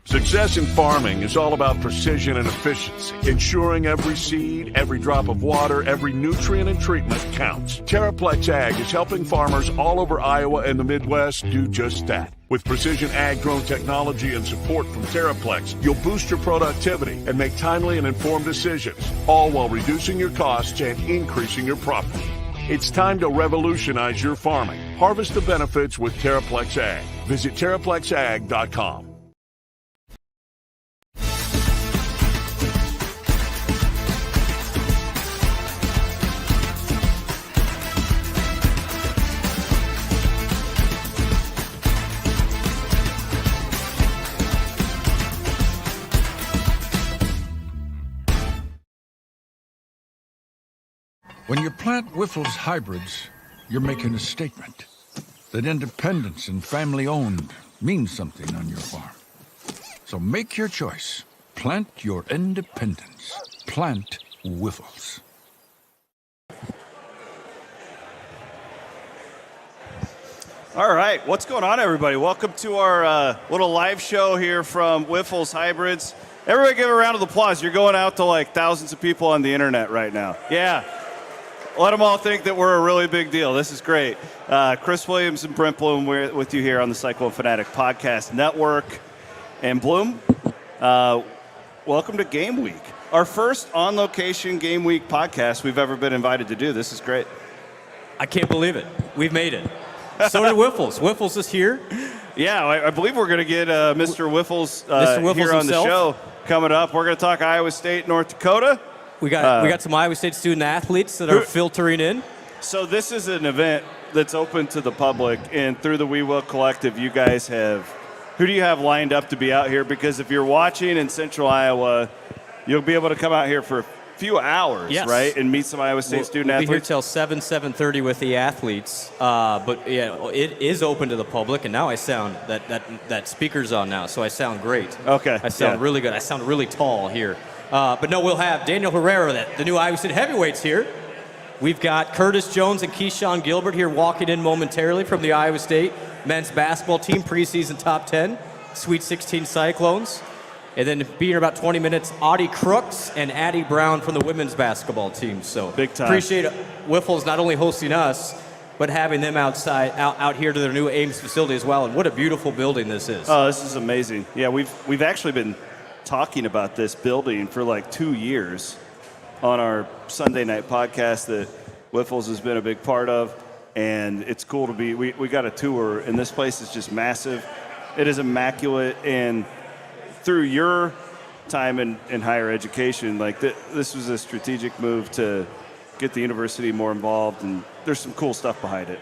Success in farming is all about precision and efficiency, ensuring every seed, every drop of water, every nutrient and treatment counts. Terraplex Ag is helping farmers all over Iowa and the Midwest do just that. With precision ag drone technology and support from Terraplex, you'll boost your productivity and make timely and informed decisions, all while reducing your costs and increasing your profit. It's time to revolutionize your farming. Harvest the benefits with Terraplex Ag. Visit TerraplexAg.com. When you plant Wyffels Hybrids, you're making a statement that independence and family-owned means something on your farm. So make your choice. Plant your independence. Plant Wyffels. All right, what's going on, everybody? Welcome to our little live show here from Wyffels Hybrids. Everybody give a round of applause. You're going out to like thousands of people on the internet right now. Yeah. Let them all think that we're a really big deal. This is great. Chris Williams and Brent Blum, we're with you here on the Cyclone Fanatic Podcast Network. And Blum, welcome to Game Week. Our first on-location Game Week podcast we've ever been invited to do. This is great. I can't believe it. We've made it. So did Wyffels. Wyffels is here. Yeah, I believe we're going to get Mr. Wyffels, Mr. Wyffels here on himself. the show coming up. We're going to talk Iowa State, North Dakota. We got some Iowa State student athletes that are filtering in. So this is an event that's open to the public, and through the We Will Collective, you guys have – who do you have lined up to be out here? Because if you're watching in central Iowa, you'll be able to come out here for a few hours, yes, right, and meet some Iowa State student athletes. We'll be here athletes. till 7:30 with the athletes. But, yeah, it is open to the public, and now I sound – that speaker's on now, so I sound great. Okay. I sound really good. I sound really tall here. But no, we'll have Daniel Herrera, the new Iowa State heavyweights here. We've got Curtis Jones and Keyshawn Gilbert here walking in momentarily from the Iowa State men's basketball team, preseason top 10, Sweet 16 Cyclones. And then being here about 20 minutes, Audie Crooks and Addie Brown from the women's basketball team. So big time. Appreciate Wyffels not only hosting us, but having them out here to their new Ames facility as well. And what a beautiful building this is. Oh, this is amazing. Yeah, we've actually been talking about this building for like 2 years on our Sunday night podcast that Wyffels has been a big part of, and it's cool to be. We got a tour, and this place is just massive. It is immaculate, and through your time in higher education, like this was a strategic move to get the university more involved, and there's some cool stuff behind it.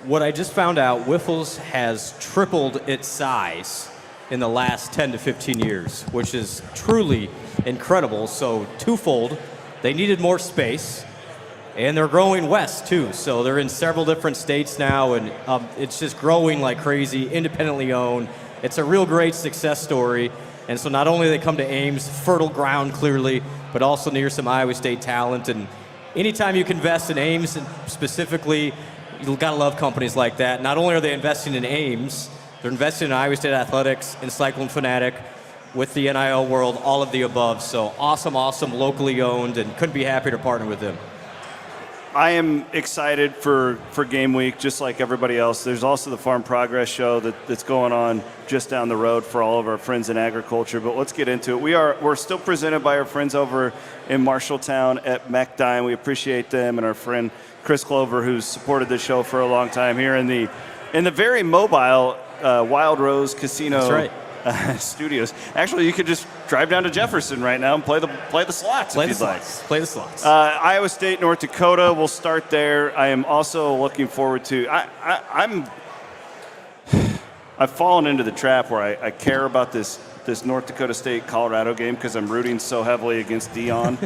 What I just found out, Wyffels has tripled its size in the last 10 to 15 years, which is truly incredible. So twofold, they needed more space, and they're growing west too. So they're in several different states now, and it's just growing like crazy, independently owned. It's a real great success story. And so not only do they come to Ames, fertile ground clearly, but also near some Iowa State talent. And anytime you can invest in Ames, and specifically, you've got to love companies like that. Not only are they investing in Ames, they're investing in Iowa State athletics, in Cyclone Fanatic, with the NIL world, all of the above. So awesome, locally owned, and couldn't be happier to partner with them. I am excited for Game Week, just like everybody else. There's also the Farm Progress Show that's going on just down the road for all of our friends in agriculture. But let's get into it. We're still presented by our friends over in Marshalltown at Mechdyne. We appreciate them, and our friend Chris Clover, who's supported this show for a long time here in the very mobile Wild Rose Casino. That's right. Studios. Actually, you could just drive down to Jefferson right now and play the slots if you'd like. Play the slots. Iowa State, North Dakota. We'll start there. I am also looking forward to. I've fallen into the trap where I care about this North Dakota State Colorado game because I'm rooting so heavily against Dion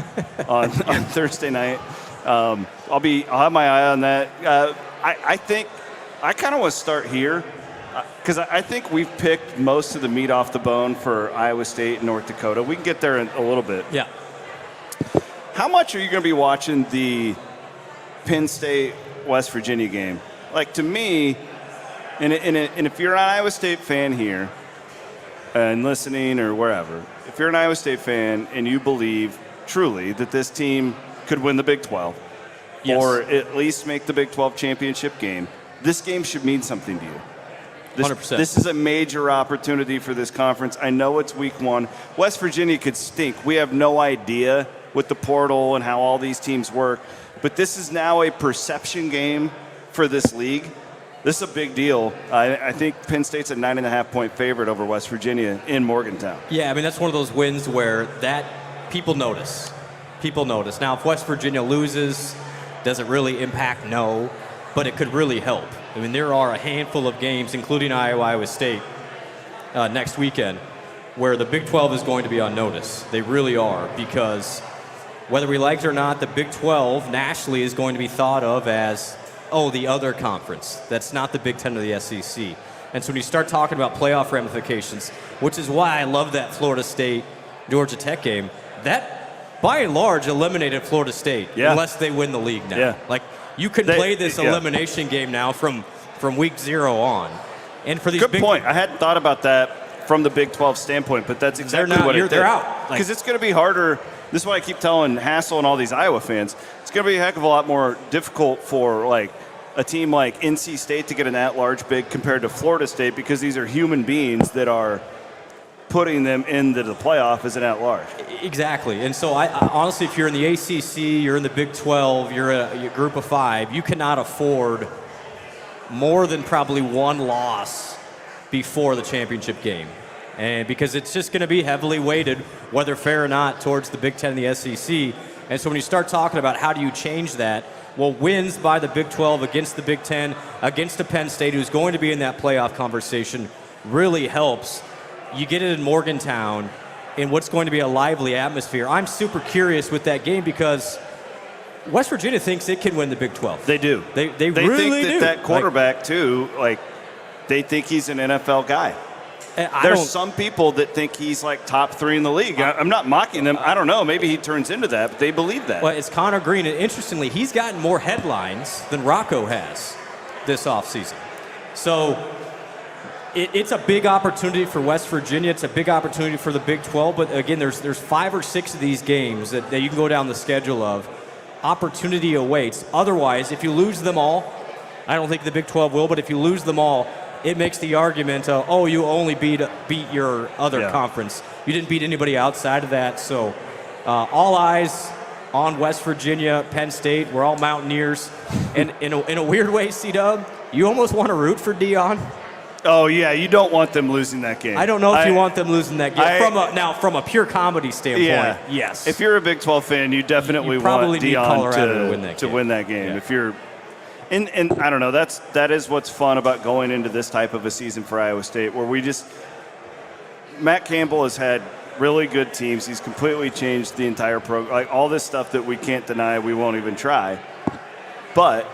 on Thursday night. I'll have my eye on that. I think I kind of want to start here. Because I think we've picked most of the meat off the bone for Iowa State and North Dakota. We can get there in a little bit. Yeah. How much are you going to be watching the Penn State-West Virginia game? Like, to me, and if you're an Iowa State fan here, and listening or wherever, if you're an Iowa State fan and you believe truly that this team could win the Big 12 or at least make the Big 12 championship game, this game should mean something to you. 100%. This is a major opportunity for this conference. I know it's week 1. West Virginia could stink. We have no idea with the portal and how all these teams work. But this is now a perception game for this league. This is a big deal. I think Penn State's a 9.5-point favorite over West Virginia in Morgantown. Yeah, I mean, that's one of those wins where that people notice. People notice. Now, if West Virginia loses, does it really impact? No, but it could really help. I mean, there are a handful of games, including Iowa State next weekend, where the Big 12 is going to be on notice. They really are, because whether we like it or not, the Big 12 nationally is going to be thought of as, the other conference. That's not the Big 10 or the SEC. And so when you start talking about playoff ramifications, which is why I love that Florida State-Georgia Tech game, that, by and large, eliminated Florida State, unless they win the league now. Yeah. Like, you could play this elimination game now from week 0 on. And for these Good point. I hadn't thought about that from the Big 12 standpoint, but that's exactly what it did. They're out. Because it's going to be harder. This is what I keep telling Hassel and all these Iowa fans. It's going to be a heck of a lot more difficult for like a team like NC State to get an at-large bid compared to Florida State, because these are human beings that are putting them into the playoff as an at-large. Exactly. And so I honestly, if you're in the ACC, you're in the Big 12, you're a group of 5, you cannot afford more than probably one loss before the championship game. And because it's just going to be heavily weighted, whether fair or not, towards the Big 10 and the SEC. And so when you start talking about how do you change that, well, wins by the Big 12 against the Big 10, against the Penn State, who's going to be in that playoff conversation, really helps. You get it in Morgantown in what's going to be a lively atmosphere. I'm super curious with that game because West Virginia thinks it can win the Big 12. They do. They really think do. that quarterback, too, like, they think he's an NFL guy. There's some people that think he's like top 3 in the league. I'm not mocking them. I don't know. Maybe he turns into that, but they believe that. Well, it's Connor Green, and interestingly, he's gotten more headlines than Rocco has this offseason. So it's a big opportunity for West Virginia. It's a big opportunity for the Big 12. But again, there's 5 or 6 of these games that you can go down the schedule of. Opportunity awaits. Otherwise, if you lose them all, I don't think the Big 12 will, but if you lose them all, it makes the argument of, you only beat your other conference. You didn't beat anybody outside of that. So all eyes on West Virginia, Penn State. We're all Mountaineers. And in a weird way, C-Dub, you almost want to root for Deion. Oh, yeah, you don't want them losing that game. I don't know if you want them losing that game. From a pure comedy standpoint, yes. If you're a Big 12 fan, you definitely want Deion to win that game. Yeah. If you're And I don't know, that is what's fun about going into this type of a season for Iowa State, where Matt Campbell has had really good teams. He's completely changed the entire program. Like all this stuff that we can't deny, we won't even try. But,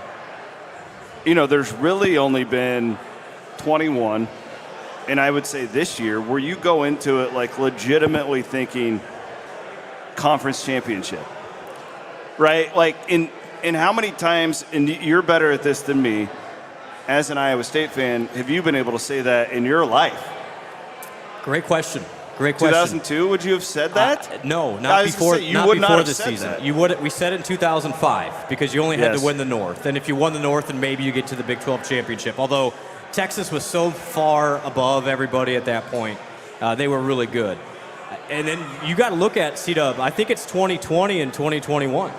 there's really only been 21, and I would say this year, where you go into it like legitimately thinking conference championship, right? Like And how many times, and you're better at this than me, as an Iowa State fan, have you been able to say that in your life? Great question. 2002, would you have said that? No, not before the season. That. We said it in 2005 because you only had to win the North. And if you won the North, then maybe you get to the Big 12 championship. Although Texas was so far above everybody at that point, they were really good. And then you got to look at C-Dub. I think it's 2020 and 2021.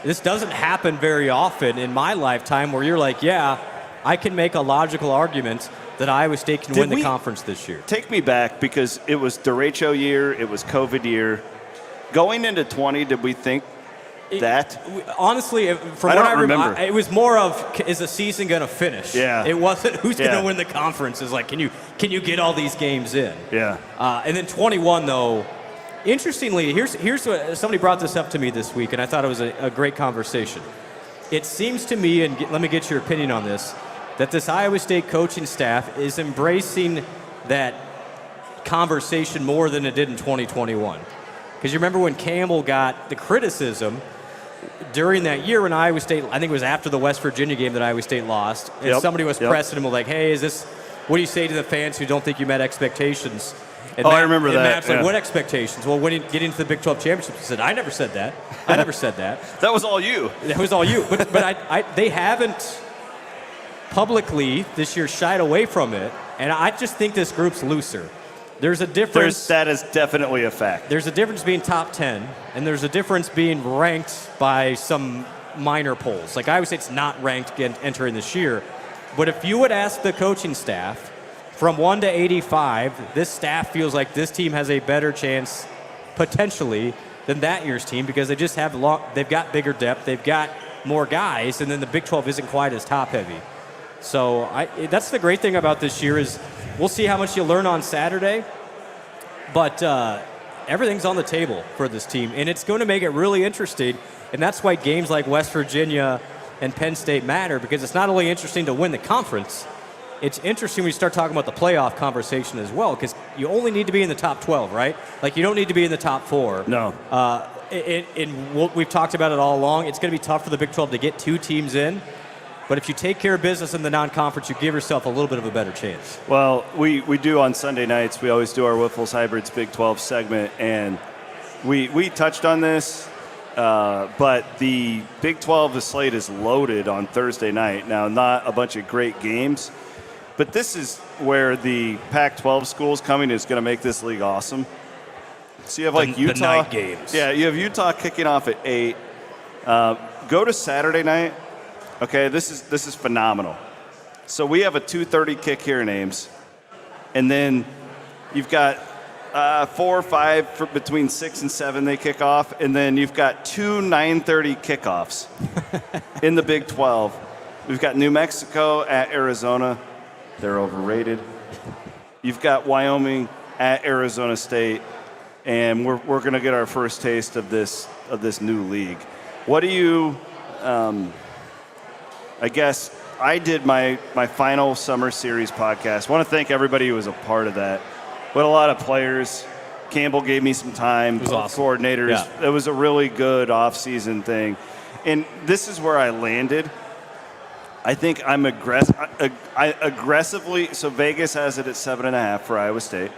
This doesn't happen very often in my lifetime where you're like, I can make a logical argument that Iowa State can win the conference this year. Take me back, because it was derecho year, it was COVID year. Going into 20, did we think that? Honestly, from what I remember, it was more of, is the season going to finish? Yeah. It wasn't who's going to win the conference. It's like, can you get all these games in? Yeah. And then 21, though, interestingly, here's what somebody brought this up to me this week, and I thought it was a great conversation. It seems to me, and let me get your opinion on this, that this Iowa State coaching staff is embracing that conversation more than it did in 2021. Because you remember when Campbell got the criticism during that year when Iowa State, I think it was after the West Virginia game that Iowa State lost, and somebody was pressing him like, hey, what do you say to the fans who don't think you met expectations? And I remember that. Matt's like, what expectations? Well, when you get into the Big 12 championship, he said, I never said that. I never said that. That was all you. That was all you. But they haven't publicly this year shied away from it. And I just think this group's looser. There's a difference. That is definitely a fact. There's a difference being top 10, and there's a difference being ranked by some minor polls. Like Iowa State's not ranked entering this year. But if you would ask the coaching staff, from 1 to 85, this staff feels like this team has a better chance, potentially, than that year's team because they just have they've got bigger depth, they've got more guys, and then the Big 12 isn't quite as top-heavy. So that's the great thing about this year is we'll see how much you learn on Saturday, but everything's on the table for this team, and it's going to make it really interesting, and that's why games like West Virginia and Penn State matter because it's not only interesting to win the conference, it's interesting when you start talking about the playoff conversation as well because you only need to be in the top 12, right? Like you don't need to be in the top 4. No. We've talked about it all along. It's going to be tough for the Big 12 to get 2 teams in. But if you take care of business in the non-conference, you give yourself a little bit of a better chance. Well, we do on Sunday nights. We always do our Wyffels Hybrids Big 12 segment, and we touched on this, but the Big 12, the slate is loaded on Thursday night. Now, not a bunch of great games, but this is where the Pac-12 schools coming is going to make this league awesome. So you have like Utah. The night games. Yeah, you have Utah kicking off at 8. Go to Saturday night. Okay, this is phenomenal. So we have a 2:30 kick here in Ames, and then you've got 4 or 5 between 6 and 7 they kick off, and then you've got 2 9:30 kickoffs in the Big 12. We've got New Mexico at Arizona. They're overrated. You've got Wyoming at Arizona State, and we're going to get our first taste of this new league. What do you? I guess I did my final summer series podcast. I want to thank everybody who was a part of that. We had a lot of players. Campbell gave me some time. It was awesome. Coordinators. Yeah. It was a really good off-season thing. And this is where I landed. I think I'm aggressively, so Vegas has it at 7.5 for Iowa State.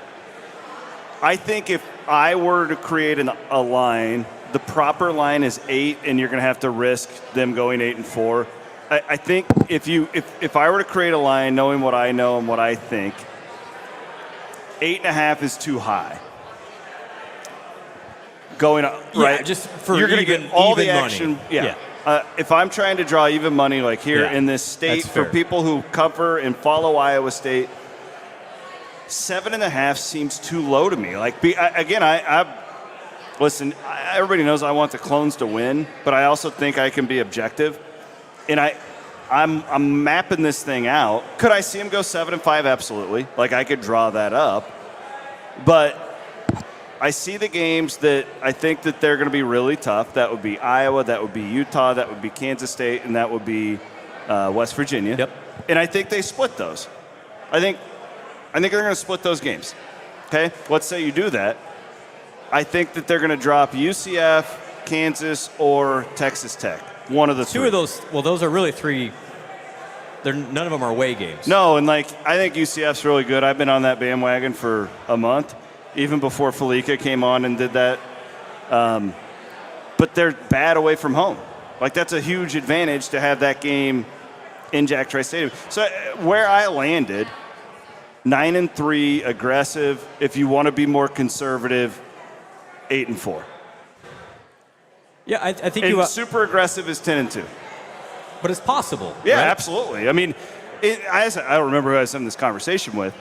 I think if I were to create a line, the proper line is 8, and you're going to have to risk them going 8-4. I think if I were to create a line, knowing what I know and what I think, 8.5 is too high. Going up, right? Just for you're going to get all the action. Money. Yeah. If I'm trying to draw even money, like here in this state, for people who cover and follow Iowa State, 7.5 seems too low to me. Like, listen, everybody knows I want the Clones to win, but I also think I can be objective. And I'm mapping this thing out. Could I see him go 7-5? Absolutely. Like, I could draw that up. But I see the games that I think that they're going to be really tough. That would be Iowa, that would be Utah, that would be Kansas State, and that would be West Virginia. Yep. And I think they split those. I think they're going to split those games. Okay? Let's say you do that. I think that they're going to drop UCF, Kansas, or Texas Tech. One of the 3. 2 of those, well, those are really 3. None of them are away games. No, and I think UCF's really good. I've been on that bandwagon for a month, even before Felica came on and did that. But they're bad away from home. Like, that's a huge advantage to have that game in Jack Trice Stadium. So where I landed, 9-3, aggressive. If you want to be more conservative, 8-4. Yeah, I think and super aggressive is 10-2. But it's possible. Yeah, right? absolutely. I mean, I don't remember who I was having this conversation with.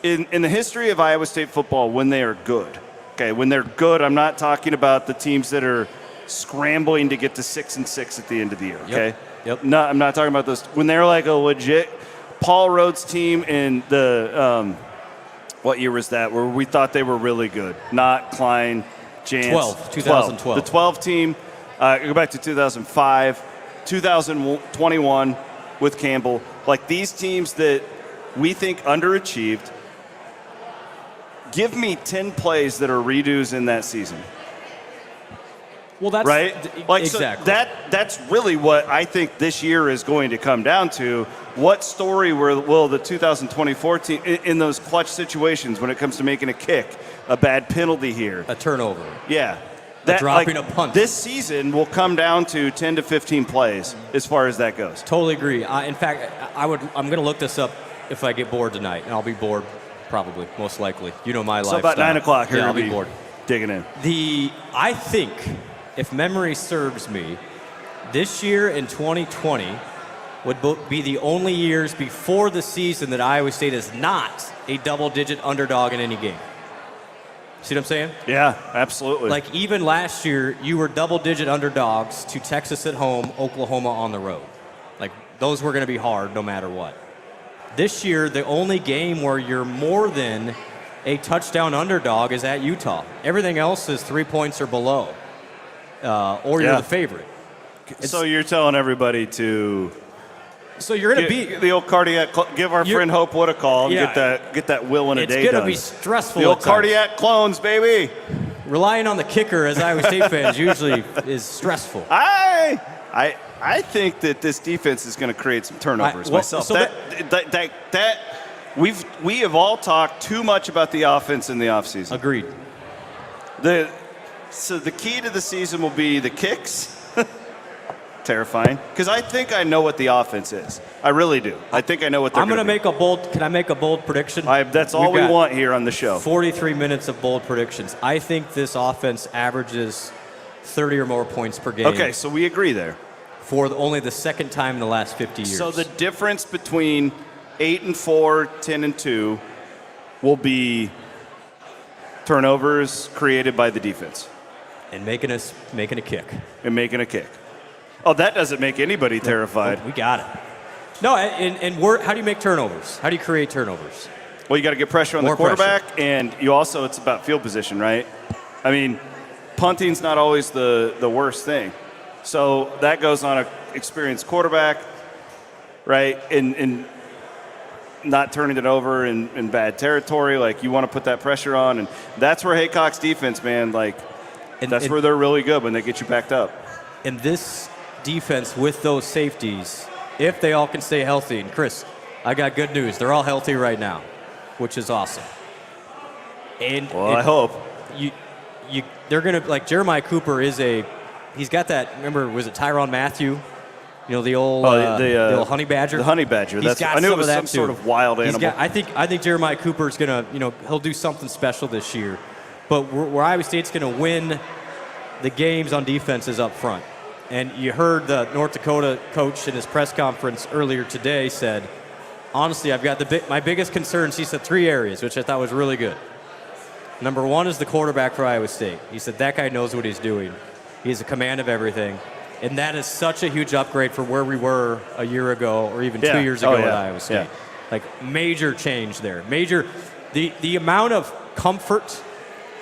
In the history of Iowa State football, when they are good, okay, when they're good, I'm not talking about the teams that are scrambling to get to 6-6 at the end of the year, okay? Yep. No, I'm not talking about those. When they're like a legit Paul Rhodes team in the what year was that, where we thought they were really good, not Klein, Jans. 2012. The 12 team, go back to 2005, 2021 with Campbell. Like, these teams that we think underachieved, give me 10 plays that are redos in that season. Well, that's right. Like exactly. So that's really what I think this year is going to come down to. What story will the 2024 team in those clutch situations when it comes to making a kick, a bad penalty here, a turnover? Yeah. Dropping a punt. This season will come down to 10 to 15 plays as far as that goes. Totally agree. In fact, I'm going to look this up if I get bored tonight, and I'll be bored probably, most likely. You know my lifestyle. So about 9 o'clock here, yeah, I'll be be bored. Digging in. I think, if memory serves me, this year in 2020 would be the only years before the season that Iowa State is not a double-digit underdog in any game. See what I'm saying? Yeah, absolutely. Like, even last year, you were double-digit underdogs to Texas at home, Oklahoma on the road. Like, those were going to be hard no matter what. This year, the only game where you're more than a touchdown underdog is at Utah. Everything else is 3 points or below, or you're the favorite. So you're telling everybody to... So you're going to be the old cardiac. Give our friend Hope Wood a call and get that will in a day done. It's going to be stressful. The old cardiac clones, baby. Relying on the kicker as Iowa State fans usually is stressful. I think that this defense is going to create some turnovers myself. So we have all talked too much about the offense in the offseason. Agreed. So the key to the season will be the kicks. Terrifying, because I think I know what the offense is. I really do. I think I know what they're going to make a bold. Can I make a bold prediction? That's all we want here on the show. 43 minutes of bold predictions. I think this offense averages 30 or more points per game. Okay, so we agree there. For only the second time in the last 50 years. So the difference between 8-4, 10-2 will be turnovers created by the defense. And making a kick. And making a kick. Oh, that doesn't make anybody terrified. We got it. No, how do you make turnovers? How do you create turnovers? Well, you got to get pressure on the quarterback, and it's about field position, right? I mean, punting's not always the worst thing. So that goes on an experienced quarterback, right? And not turning it over in bad territory. Like, you want to put that pressure on, and that's where Haycock's defense, man, that's where they're really good, when they get you backed up. And this defense with those safeties, if they all can stay healthy, and Chris, I got good news. They're all healthy right now, which is awesome. I hope. They're going to, like, Jeremiah Cooper he's got that, remember, was it Tyrann Mathieu? You know, the old honey badger? The honey badger. I knew it was some sort of wild animal. I think Jeremiah Cooper is going to, he'll do something special this year. But where Iowa State's going to win the games on defense is up front. And you heard the North Dakota coach in his press conference earlier today said, honestly, I've got my biggest concerns. He said 3 areas, which I thought was really good. Number 1 is the quarterback for Iowa State. He said that guy knows what he's doing. He has a command of everything. And that is such a huge upgrade for where we were a year ago or even 2 years ago at Iowa State. Yeah. Like, major change there. The amount of comfort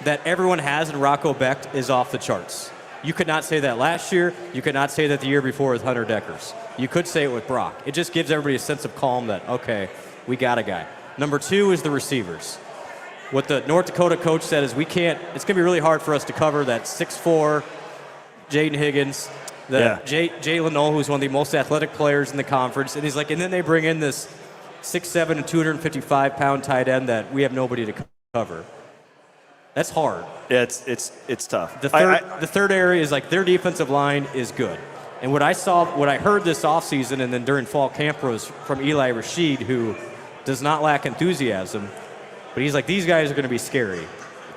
that everyone has in Rocco Becht is off the charts. You could not say that last year. You could not say that the year before with Hunter Deckers. You could say it with Brock. It just gives everybody a sense of calm that, okay, we got a guy. Number 2 is the receivers. What the North Dakota coach said is it's going to be really hard for us to cover that 6'4", Jaden Higgins, Jalen Noel, who's one of the most athletic players in the conference. And he's like, and then they bring in this 6'7" and 255-pound tight end that we have nobody to cover. That's hard. Yeah, it's tough. The third area is, like, their defensive line is good. And what I heard this offseason and then during fall camp was from Eli Rashid, who does not lack enthusiasm, but he's like, these guys are going to be scary.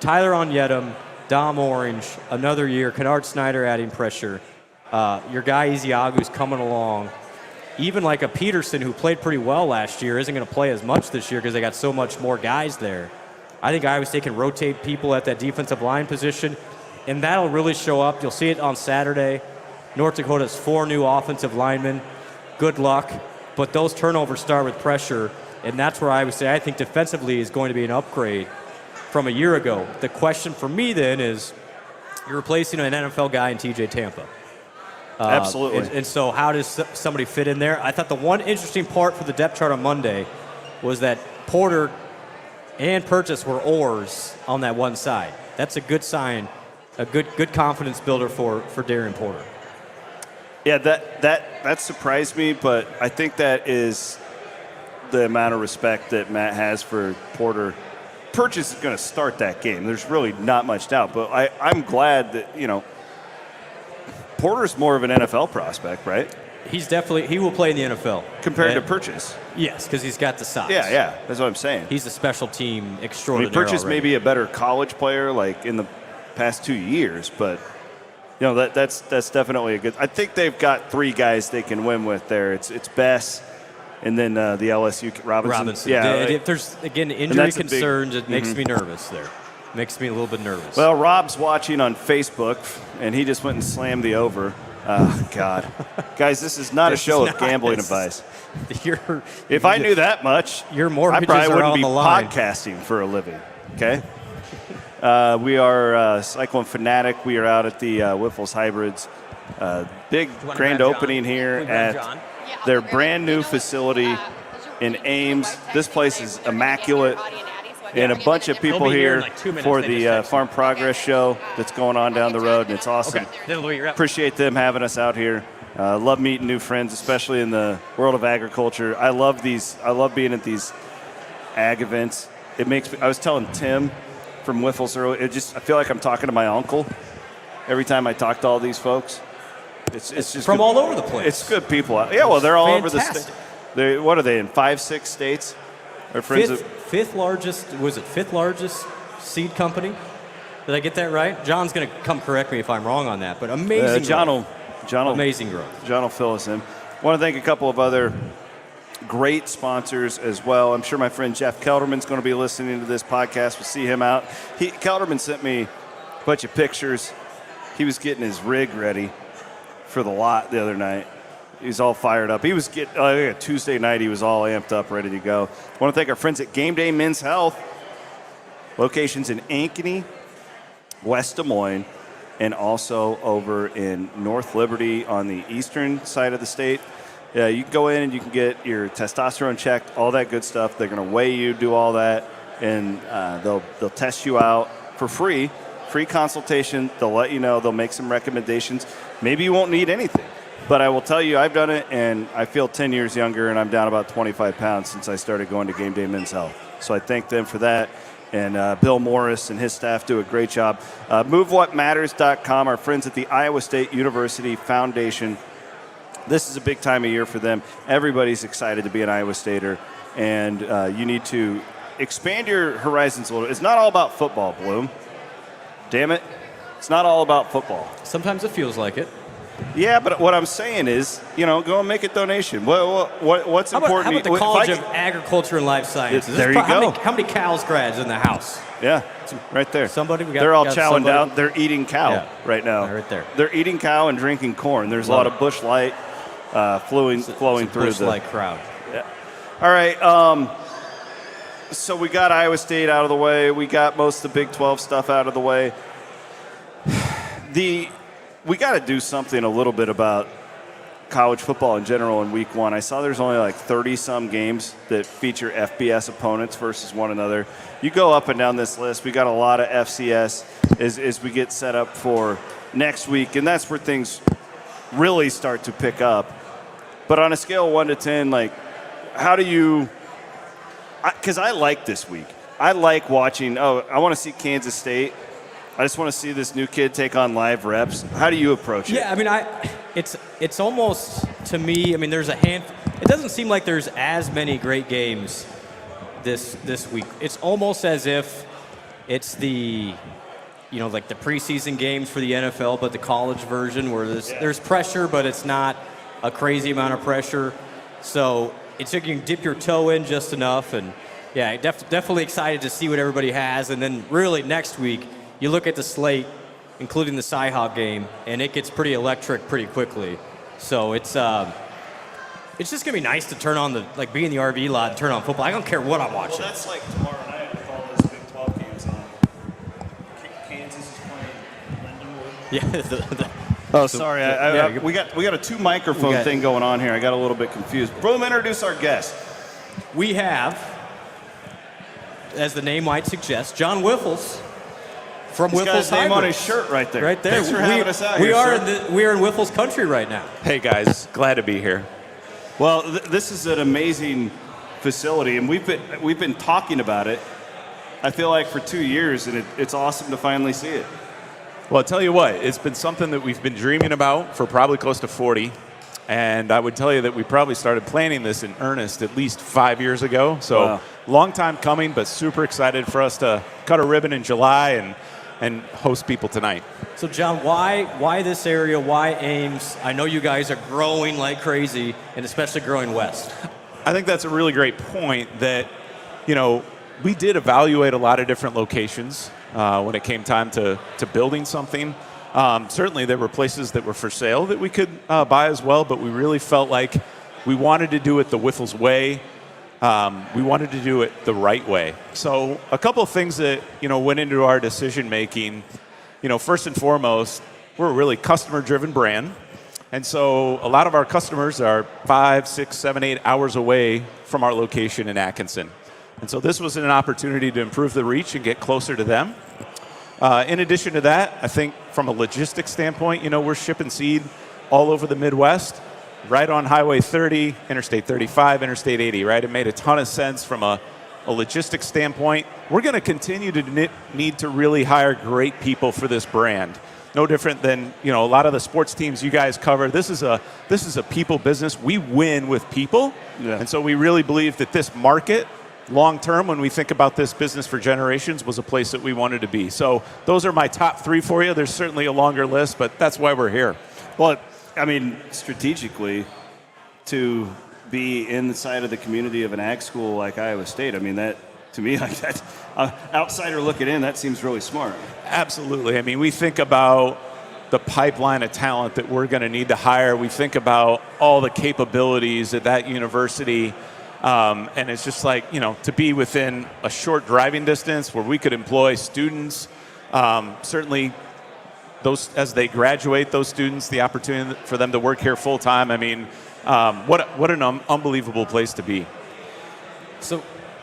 Tyler Onyedem, Dom Orange, another year, Kennard Snyder adding pressure. Your guy Iziagu's coming along. Even like a Peterson, who played pretty well last year, isn't going to play as much this year because they got so much more guys there. I think Iowa State can rotate people at that defensive line position, and that'll really show up. You'll see it on Saturday. North Dakota's 4 new offensive linemen. Good luck. But those turnovers start with pressure, and that's where Iowa State, I think, defensively is going to be an upgrade from a year ago. The question for me then is, you're replacing an NFL guy in TJ Tampa. Absolutely. And so how does somebody fit in there? I thought the one interesting part for the depth chart on Monday was that Porter and Purchase were oars on that one side. That's a good sign a good confidence builder for Darren Porter. Yeah, that surprised me, but I think that is the amount of respect that Matt has for Porter. Purchase is going to start that game. There's really not much doubt, but I'm glad that, Porter's more of an NFL prospect, right? He will play in the NFL. Compared to Purchase? Yes, because he's got the size. Yeah, that's what I'm saying. He's a special team extraordinaire. Purchase may be a better college player, like in the past 2 years, but that's definitely a good. I think they've got 3 guys they can win with there. It's Bess, and then the LSU Robinson. Yeah. If there's again injury concerns, it makes me nervous there. Makes me a little bit nervous. Well, Rob's watching on Facebook, and he just went and slammed the over. Oh, God. Guys, this is not a show of gambling advice. If I knew that much, your mortgages I probably are wouldn't on be the line. podcasting for a living, okay? We are Cyclone Fanatic. We are out at the Wyffels Hybrids. Big grand opening here at their brand new facility in Ames. This place is immaculate. And a bunch of people here for the Farm Progress show that's going on down the road, and it's awesome. Appreciate them having us out here. Love meeting new friends, especially in the world of agriculture. I love being at these ag events. It makes me. I was telling Tim from Wyffels earlier. I feel like I'm talking to my uncle every time I talk to all these folks. It's just from good, all over the place. It's good people. Yeah, well, they're all over the Fantastic. state. What are they in 5-6 states? Our friends. Fifth largest seed company? Did I get that right? John's going to come correct me if I'm wrong on that, but amazing amazing growth. John will fill us in. I want to thank a couple of other great sponsors as well. I'm sure my friend Jeff Kelderman's going to be listening to this podcast. We'll see him out. Kelderman sent me a bunch of pictures. He was getting his rig ready for the lot the other night. He's all fired up. He was Tuesday night. He was all amped up, ready to go. I want to thank our friends at Game Day Men's Health. Locations in Ankeny, West Des Moines, and also over in North Liberty on the eastern side of the state. Yeah, you can go in and you can get your testosterone checked, all that good stuff. They're going to weigh you, do all that, and they'll test you out for free. Free consultation. They'll let you know. They'll make some recommendations. Maybe you won't need anything. But I will tell you, I've done it, and I feel 10 years younger, and I'm down about 25 pounds since I started going to Game Day Men's Health. So I thank them for that. And Bill Morris and his staff do a great job. MoveWhatMatters.com, our friends at the Iowa State University Foundation. This is a big time of year for them. Everybody's excited to be an Iowa Stater, and you need to expand your horizons a little. It's not all about football, Bloom. Damn it. It's not all about football. Sometimes it feels like it. Yeah, but what I'm saying is, go and make a donation. What's important? How about the College of Agriculture and Life Sciences? There you go. How many cows grads in the house? Yeah, right there. They're all chowing down. They're eating cow right now. Right there. They're eating cow and drinking corn. There's a lot of Busch Light flowing through Busch Light crowd. Yeah. All right. So we got Iowa State out of the way. We got most of the Big 12 stuff out of the way. We got to do something a little bit about college football in general in week 1. I saw there's only like 30-some games that feature FBS opponents versus one another. You go up and down this list. We got a lot of FCS as we get set up for next week, and that's where things really start to pick up. But on a scale of 1 to 10, like, how do you – because I like this week. I like watching – I want to see Kansas State. I just want to see this new kid take on live reps. How do you approach it? Yeah, I mean, it's almost, to me, I mean, there's a handful. It doesn't seem like there's as many great games this week. It's almost as if it's the, like the preseason games for the NFL, but the college version where there's pressure, but it's not a crazy amount of pressure. So it's like you can dip your toe in just enough. And, yeah, definitely excited to see what everybody has. And then really next week, you look at the slate, including the Cy-Hawk game, and it gets pretty electric pretty quickly. So it's just gonna be nice to turn on be in the RV lot and turn on football. I don't care what I'm watching. Well, that's like tomorrow night with all those Big 12 games on. Kansas is playing Lindenwood. Yeah. Sorry. We got a 2 microphone thing going on here. I got a little bit confused. Bro, introduce our guest. We have, as the name might suggest, John Wyffels from He's Wyffels got his name on Hybrids. his shirt right there. Right there. Thanks for having us out we here, are sir. we are in Wyffels country right now. Hey guys, glad to be here. Well, this is an amazing facility, and we've been talking about it, I feel like, for 2 years, and it's awesome to finally see it. Well, I'll tell you what, it's been something that we've been dreaming about for probably close to 40. And I would tell you that we probably started planning this in earnest at least 5 years ago. So Wow. long time coming, but super excited for us to cut a ribbon in July and host people tonight. So, John, why this area? Why Ames? I know you guys are growing like crazy, and especially growing west. I think that's a really great point that, we did evaluate a lot of different locations when it came time to building something. Certainly there were places that were for sale that we could buy as well, but we really felt like we wanted to do it the Wyffels way. We wanted to do it the right way. So a couple of things that, went into our decision making, first and foremost, we're a really customer-driven brand. And so a lot of our customers are 5, 6, 7, 8 hours away from our location in Atkinson. And so this was an opportunity to improve the reach and get closer to them. In addition to that, I think from a logistics standpoint, we're shipping seed all over the Midwest, right on Highway 30, Interstate 35, Interstate 80, right? It made a ton of sense from a logistics standpoint. We're going to continue to need to really hire great people for this brand. No different than, a lot of the sports teams you guys cover. This is a people business. We win with people. Yeah. And so we really believe that this market, long term, when we think about this business for generations, was a place that we wanted to be. So those are my top 3 for you. There's certainly a longer list, but that's why we're here. Well, I mean, strategically, to be inside of the community of an ag school like Iowa State, I mean, that, to me, like that, outsider looking in, that seems really smart. Absolutely. I mean, we think about the pipeline of talent that we're going to need to hire. We think about all the capabilities at that university. And it's just like, to be within a short driving distance where we could employ students, certainly those as they graduate, those students, the opportunity for them to work here full time. I mean, what an unbelievable place to be. So,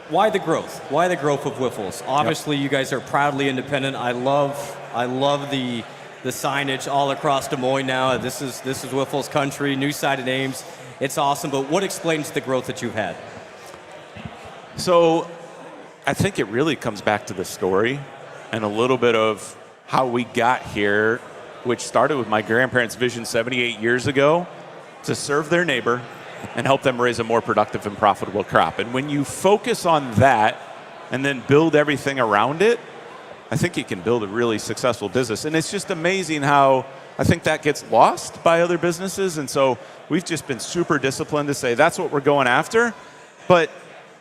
why the growth? Why the growth of Wyffels? Obviously, You guys are proudly independent. I love the signage all across Des Moines now. This is Wyffels country, new side at Ames. It's awesome, but what explains the growth that you've had? So I think it really comes back to the story and a little bit of how we got here, which started with my grandparents' vision 78 years ago to serve their neighbor and help them raise a more productive and profitable crop. And when you focus on that and then build everything around it, I think you can build a really successful business. And it's just amazing how I think that gets lost by other businesses. And so we've just been super disciplined to say that's what we're going after. But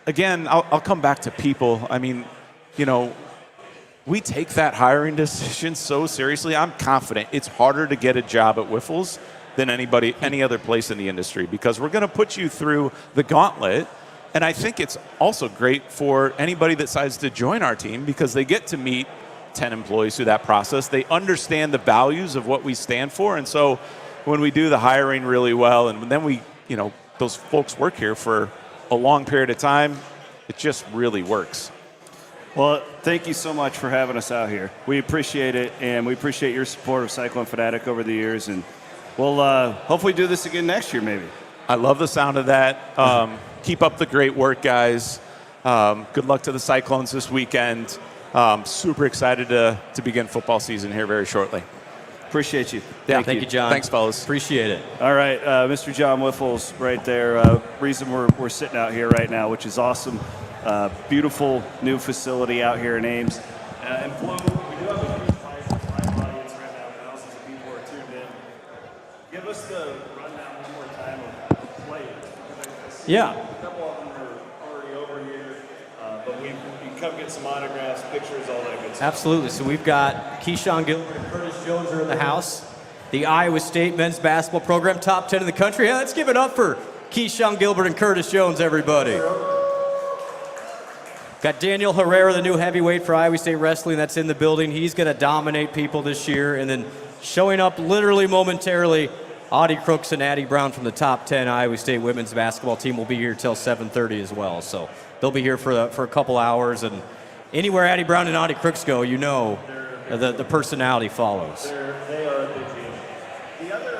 again, I'll come back to people. I mean, we take that hiring decision so seriously. I'm confident it's harder to get a job at Wyffels than any other place in the industry, because we're going to put you through the gauntlet. And I think it's also great for anybody that decides to join our team because they get to meet 10 employees through that process. They understand the values of what we stand for. And so when we do the hiring really well, and then those folks work here for a long period of time, it just really works. Well, thank you so much for having us out here. We appreciate it, and we appreciate your support of Cyclone Fanatic over the years. And we'll hopefully do this again next year, maybe. I love the sound of that. Keep up the great work, guys. Good luck to the Cyclones this weekend. Super excited to begin football season here very shortly. Appreciate you. Thank you, John. Thanks, fellas. Appreciate it. All right, Mr. John Wyffels right there. Reason we're sitting out here right now, which is awesome. Beautiful new facility out here in Ames. And Blum, we do have a huge live audience right now. Thousands of people are tuned in. Give us the rundown one more time of play. Yeah. A couple of them are already over here, but you can come get some autographs, pictures, all that good stuff. Absolutely. So we've got Keyshawn Gilbert and Curtis Jones are in the house. The Iowa State men's basketball program, top 10 in the country. Hey, let's give it up for Keyshawn Gilbert and Curtis Jones, everybody. Got Daniel Herrera, the new heavyweight for Iowa State Wrestling, that's in the building. He's going to dominate people this year. And then showing up literally momentarily, Audie Crooks and Addie Brown from the top 10 Iowa State women's basketball team will be here till 7:30 as well. So they'll be here for a couple hours. And anywhere Addie Brown and Audie Crooks go, The personality follows. They are a big deal. The other,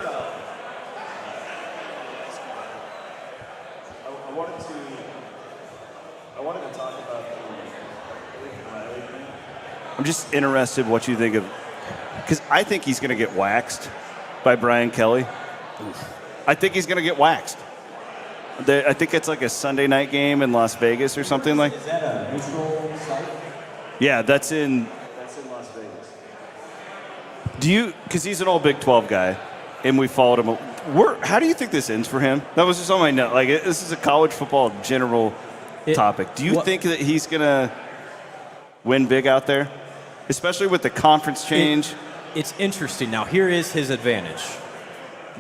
I wanted to talk about the Lincoln Riley thing. I'm just interested what you think of, because I think he's going to get waxed by Brian Kelly. I think he's going to get waxed. I think it's like a Sunday night game in Las Vegas or something like. Is that a neutral site? Yeah, that's in Las Vegas. Do you? Because he's an old Big 12 guy, and we followed him. How do you think this ends for him? That was just on my note. Like, this is a college football general topic. Do you think that he's gonna win big out there, especially with the conference change? It's interesting. Now, here is his advantage.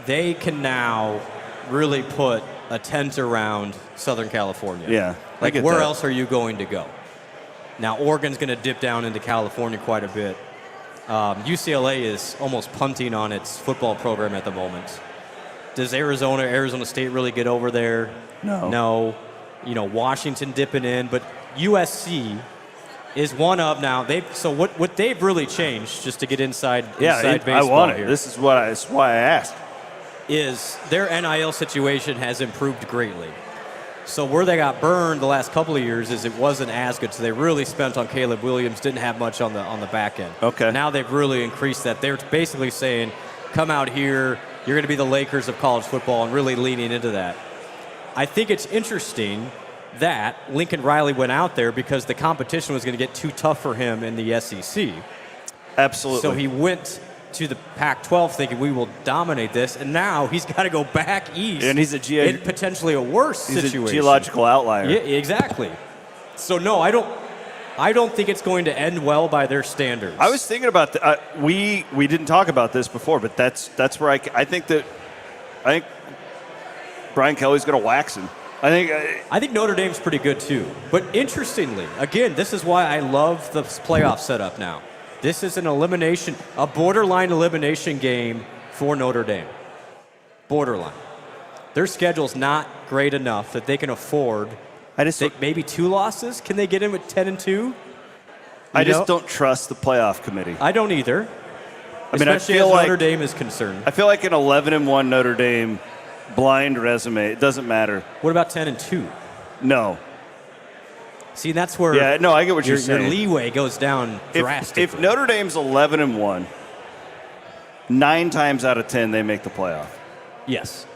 They can now really put a tent around Southern California. Yeah. Like, where else are you going to go? Now, Oregon's going to dip down into California quite a bit. UCLA is almost punting on its football program at the moment. Does Arizona State really get over there? No. No. You know, Washington dipping in, but USC is one of now. So what they've really changed, just to get inside baseball I want it. here. This is why I asked. Is their NIL situation has improved greatly. So where they got burned the last couple of years is it wasn't as good. So they really spent on Caleb Williams, didn't have much on the back end. Okay. Now they've really increased that. They're basically saying, come out here, you're going to be the Lakers of college football, and really leaning into that. I think it's interesting that Lincoln Riley went out there because the competition was going to get too tough for him in the SEC. Absolutely. So he went to the Pac-12 thinking we will dominate this, and now he's got to go back east. And he's in potentially a worse situation. He's a geological outlier. Yeah, exactly. So no, I don't think it's going to end well by their standards. I was thinking about we didn't talk about this before, but that's where I think Brian Kelly's going to wax him. I think Notre Dame's pretty good too. But interestingly, again, this is why I love the playoff setup now. This is a borderline elimination game for Notre Dame. Borderline. Their schedule's not great enough that they can afford maybe 2 losses. Can they get in with 10-2? I just don't trust the playoff committee. I don't either. I mean, especially as Notre Dame is concerned. I feel like an 11-1 Notre Dame blind resume. It doesn't matter. What about 10-2? No. See, that's where I get what you're saying. Your leeway goes down drastically. If Notre Dame's 11-1, 9 times out of 10 they make the playoff. Yes.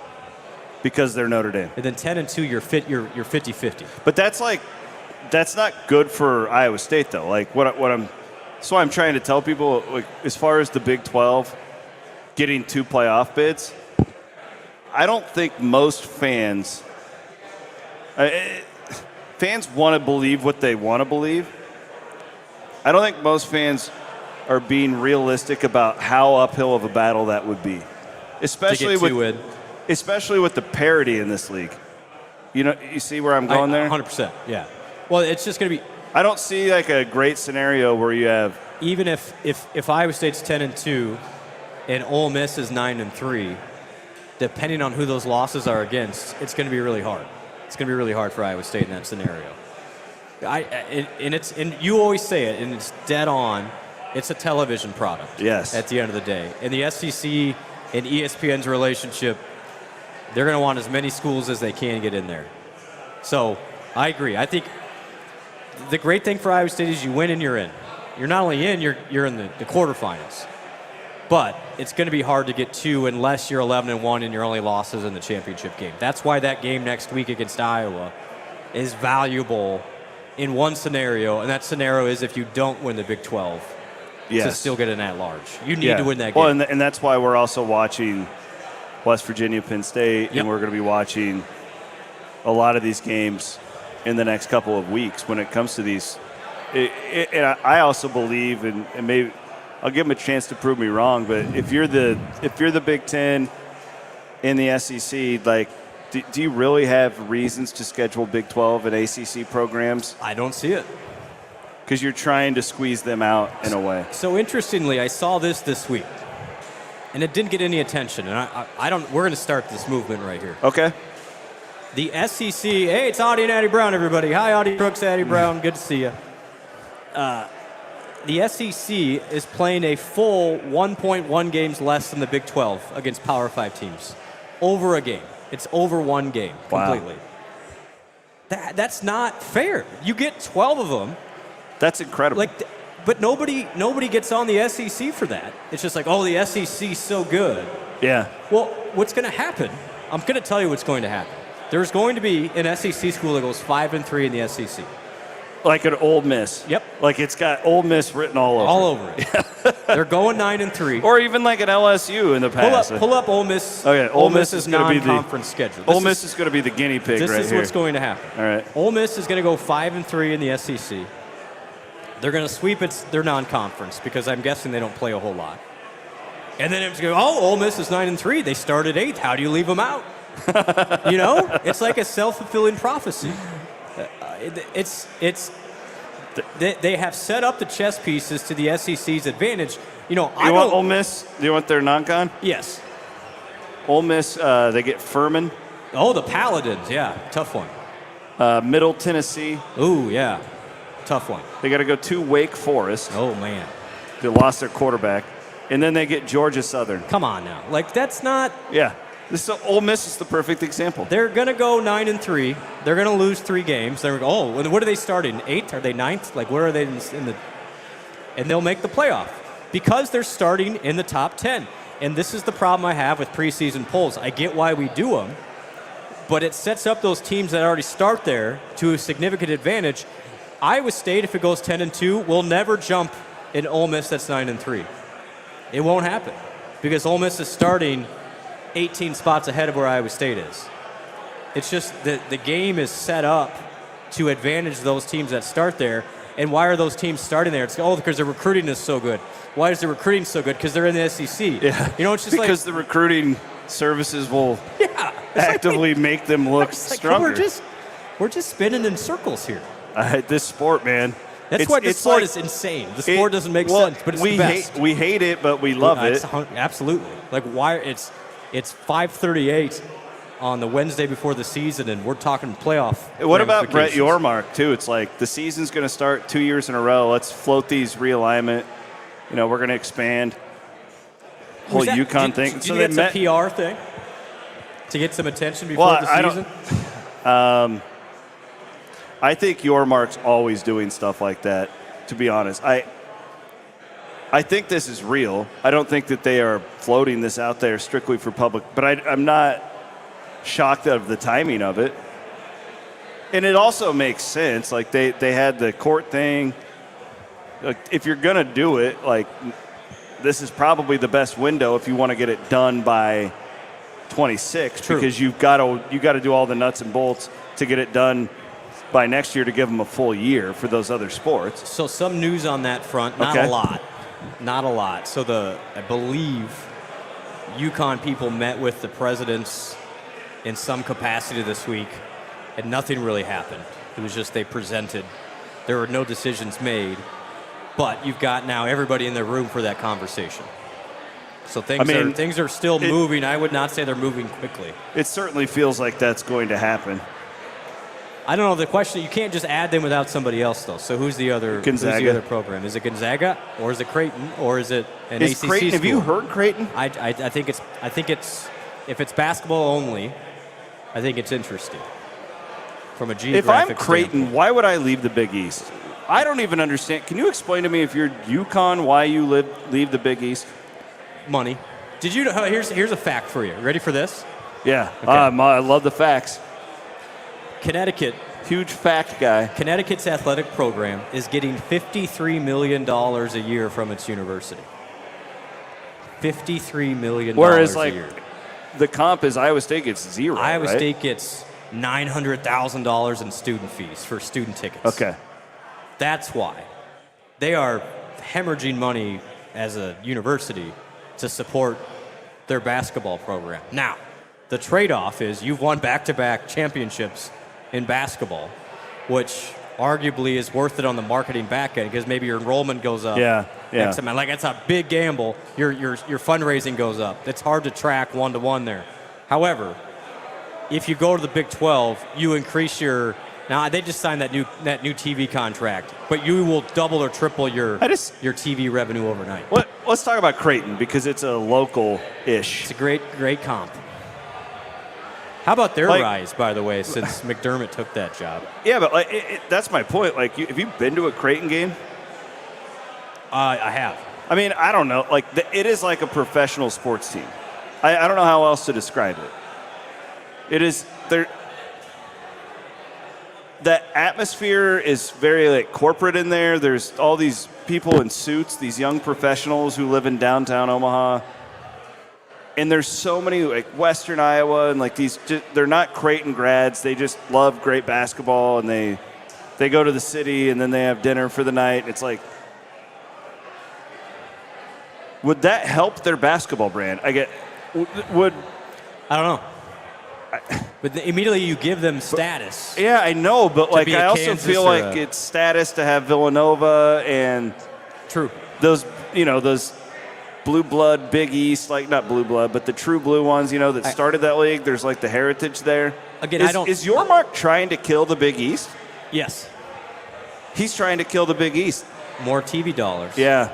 Because they're Notre Dame. And then 10-2, you're 50-50. But that's not good for Iowa State though. Like that's why I'm trying to tell people, like, as far as the Big 12 getting 2 playoff bids, I don't think most fans want to believe what they want to believe. I don't think most fans are being realistic about how uphill of a battle that would be, especially with the parity in this league. You see where I'm going there? 100%. Yeah. Well, it's just going to be. I don't see like a great scenario where you have. Even if Iowa State's 10-2, and Ole Miss is 9-3, depending on who those losses are against, it's going to be really hard. It's going to be really hard for Iowa State in that scenario. And you always say it, and it's dead on. It's a television product. Yes. At the end of the day, and the SEC and ESPN's relationship, they're going to want as many schools as they can get in there. So I agree. I think the great thing for Iowa State is you win and you're in. You're not only in, you're in the quarterfinals. But it's going to be hard to get 2 unless you're 11-1 and your only losses in the championship game. That's why that game next week against Iowa is valuable in one scenario, and that scenario is if you don't win the Big 12 to still get an at-large. You need to win that game. Well, and that's why we're also watching West Virginia, Penn State, and we're going to be watching a lot of these games in the next couple of weeks when it comes to these. And I also believe, and maybe – I'll give them a chance to prove me wrong, but if you're the Big Ten in the SEC, like, do you really have reasons to schedule Big 12 and ACC programs? I don't see it. Because you're trying to squeeze them out in a way. So interestingly, I saw this week, and it didn't get any attention. And I don't. We're going to start this movement right here. Okay. The SEC. Hey, it's Audie and Addie Brown, everybody. Hi, Audie Brooks, Addie Brown. Good to see you. the SEC is playing a full 1.1 games less than the Big 12 against Power 5 teams. Over a game. It's over one game completely. Wow. That's not fair. You get 12 of them. That's incredible. But nobody gets on the SEC for that. It's just like, oh, the SEC's so good. Yeah. Well, what's going to happen? I'm going to tell you what's going to happen. There's going to be an SEC school that goes 5-3 in the SEC. Like an Ole Miss. Yep. Like it's got Ole Miss written all over. All over it. They're going 9-3. Or even like an LSU in the past. Pull up Ole Miss. Okay, Ole Miss's non-conference schedule. Ole Miss is going to be the guinea pig right here. This is what's going to happen. All right. Ole Miss is going to go 5-3 in the SEC. They're going to sweep their non-conference because I'm guessing they don't play a whole lot. And then it's going to go, oh, Ole Miss is 9-3. They started 8th. How do you leave them out? You know, it's like a self-fulfilling prophecy. They have set up the chess pieces to the SEC's advantage. You know, you want Ole Miss? Do you want their non-con? Yes. Ole Miss, they get Furman. Oh, the Paladins, yeah, tough one. Middle Tennessee. Ooh, yeah, tough one. They got to go to Wake Forest. Oh man, they lost their quarterback, and then they get Georgia Southern. Come on now, like that's not. Yeah. Ole Miss is the perfect example. They're going to go 9-3. They're going to lose 3 games. What are they starting? 8th? Are they 9th? Like, where are they in the? And they'll make the playoff because they're starting in the top 10. And this is the problem I have with preseason polls. I get why we do them, but it sets up those teams that already start there to a significant advantage. Iowa State, if it goes 10-2, will never jump in Ole Miss that's 9-3. It won't happen because Ole Miss is starting 18 spots ahead of where Iowa State is. It's just the game is set up to advantage those teams that start there. And why are those teams starting there? It's because their recruiting is so good. Why is the recruiting so good? Because they're in the SEC. Yeah. You know, it's just because the recruiting services will actively make them look stronger. We're just spinning in circles here. This sport, man. That's why this sport is insane. The sport doesn't make sense, but it's the best. We hate it, but we love it. Absolutely. Like why it's 5:38 on the Wednesday before the season, and we're talking playoff. What about Brett Yormark, too? It's like the season's going to start 2 years in a row. Let's float these realignment. You know, we're going to expand. Whole UConn thing. Do you think that's a PR thing? To get some attention before the season? I think Yormark's always doing stuff like that, to be honest. I think this is real. I don't think that they are floating this out there strictly for public, but I'm not shocked of the timing of it. And it also makes sense. Like they had the court thing. Like if you're going to do it, like this is probably the best window if you want to get it done by 26 because you got to do all the nuts and bolts to get it done by next year to give them a full year for those other sports. So some news on that front, not a lot. Not a lot. So I believe UConn people met with the presidents in some capacity this week, and nothing really happened. It was just they presented. There were no decisions made, but you've got now everybody in the room for that conversation. So things are still moving. I would not say they're moving quickly. It certainly feels like that's going to happen. I don't know. The question, you can't just add them without somebody else, though. So who's the other program? Is it Gonzaga, or is it Creighton, or is it an ACC Creighton, school? Have you heard Creighton? I think it's if it's basketball only, I think it's interesting from a geographic If I'm Creighton, standpoint. why would I leave the Big East? I don't even understand. Can you explain to me if you're UConn why you leave the Big East? Money. Did you? Here's a fact for you. Ready for this? Yeah. Okay. I love the facts. Connecticut. Huge fact guy. Connecticut's athletic program is getting $53 million a year from its university. $53 million Whereas, a year. the comp is Iowa State gets zero. Iowa right? State gets $900,000 in student fees for student tickets. Okay. That's why. They are hemorrhaging money as a university to support their basketball program. Now, the trade-off is you've won back-to-back championships in basketball, which arguably is worth it on the marketing back end because maybe your enrollment goes up. Yeah. Like it's a big gamble. Your fundraising goes up. It's hard to track one-to-one there. However, if you go to the Big 12, you increase your Now they just signed that new TV contract, but you will double or triple your TV revenue overnight. Let's talk about Creighton because it's a local-ish. It's a great comp. How about their rise, by the way, since McDermott took that job? Yeah, but that's my point. Like, have you been to a Creighton game? I have. I mean, I don't know. Like, it is like a professional sports team. I don't know how else to describe it. It is there. The atmosphere is very like corporate in there. There's all these people in suits, these young professionals who live in downtown Omaha. And there's so many like Western Iowa and like these. They're not Creighton grads. They just love great basketball and they go to the city and then they have dinner for the night. It's like, would that help their basketball brand? I don't know. But immediately you give them status. Yeah, I know, but like I also Kansas feel like it's status to have Villanova and true those blue blood Big East, like not blue blood, but the true blue ones, that started that league. There's like the heritage there. Again, is Yormark trying to kill the Big East? Yes, he's trying to kill the Big East. More TV dollars. Yeah,